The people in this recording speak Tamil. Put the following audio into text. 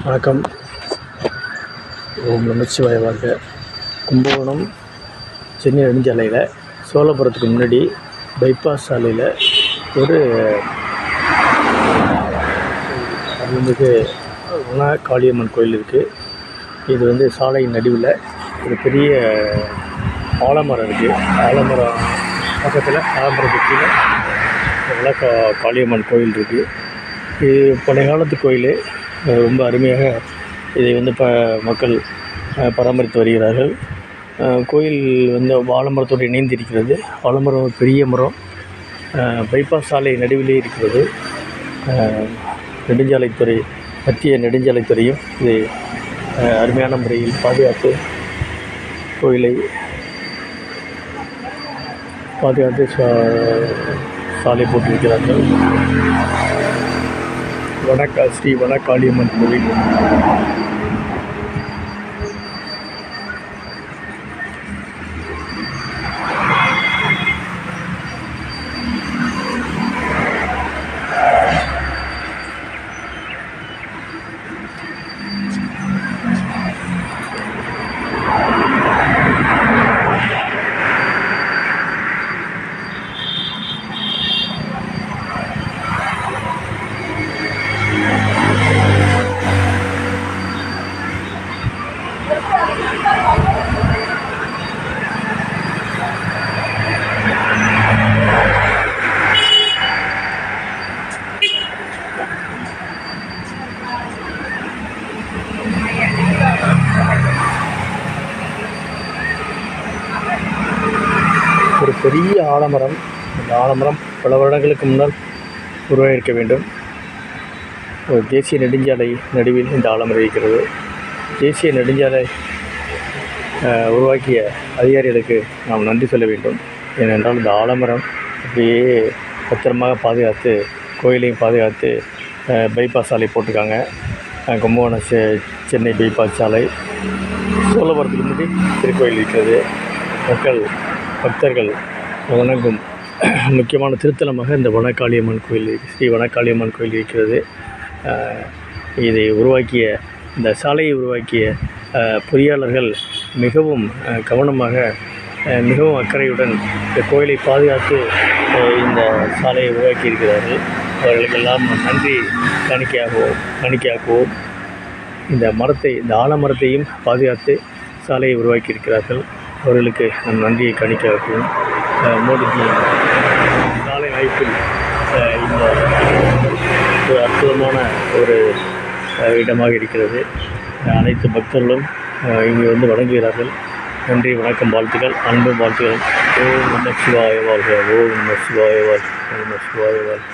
வணக்கம். ஓம் நமச்சிவாய வாழ்க. கும்பகோணம் சென்னை நெடுஞ்சாலையில் சோழபுரத்துக்கு முன்னாடி பைபாஸ் சாலையில் ஒரு அருள்மிகு வன காளியம்மன் கோயில் இருக்குது. இது வந்து சாலை நடுவில் ஒரு பெரிய ஆலமரம் இருக்குது. ஆலமரம் பக்கத்தில் ஆலமரத்துக்கு கீழே வன காளியம்மன் கோயில் இருக்குது. இது பழைய காலத்து கோயில். ரொம்ப அருமையாக இதை வந்து மக்கள் பராமரித்து வருகிறார்கள். கோயில் வந்து ஆலமரத்தோடு இணைந்திருக்கிறது. ஆலமரம் ஒரு பெரிய மரம். பைபாஸ் சாலை நடுவிலே இருக்கிறது. நெடுஞ்சாலைத்துறை, மத்திய நெடுஞ்சாலைத்துறையும் இதை அருமையான முறையில் பாதுகாத்து கோயிலை பாதுகாத்து சாலை போட்டிருக்கிறார்கள். ஸ்ரீ வனக்காளியம்மன் கோவில். ஒரு பெரிய ஆலமரம். இந்த ஆலமரம் பல வருடங்களுக்கு முன்னால் உருவாகியிருக்க வேண்டும். ஒரு தேசிய நெடுஞ்சாலை நடுவில் இந்த ஆலமரம் இருக்கிறது. தேசிய நெடுஞ்சாலை உருவாக்கிய அதிகாரிகளுக்கு நாம் நன்றி சொல்ல வேண்டும். ஏனென்றால் இந்த ஆலமரம் அப்படியே பத்திரமாக பாதுகாத்து கோயிலையும் பாதுகாத்து பைபாஸ் சாலை போட்டிருக்காங்க. கும்பகோணம் சென்னை பைபாஸ் சாலை. சோழபுரத்துக்கு முன்னாடி திருக்கோயில் இருக்கிறது. மக்கள் பக்தர்கள் வணங்கும் முக்கியமான திருத்தலமாக இந்த வனக்காளியம்மன் கோயில், ஸ்ரீ வனக்காளியம்மன் கோயில் இருக்கிறது. இதை உருவாக்கிய, இந்த சாலையை உருவாக்கிய பொறியாளர்கள் மிகவும் கவனமாக, மிகவும் அக்கறையுடன் இந்த கோயிலை பாதுகாத்து இந்த சாலையை உருவாக்கியிருக்கிறார்கள். அவர்களுக்கெல்லாம் நன்றி காணிக்கையாக்குவோம். இந்த ஆலமரத்தையும் பாதுகாத்து சாலையை உருவாக்கியிருக்கிறார்கள். அவர்களுக்கு நம் நன்றியை காணிக்கையாக்குவோம். மோடிஜி சாலை வாய்ப்பில் இந்த ஒரு அற்புதமான ஒரு இடமாக இருக்கிறது. அனைத்து பக்தர்களும் இங்கே வந்து வணங்குகிறார்கள். நன்றி, வணக்கம், வாழ்த்துக்கள், அன்பும் வாழ்த்துக்கள். ஓம் நம சிவாய வாழ்க. ஓம் நம சிவாய வாழ்க. ஓம் நம சிவாய வாழ்க.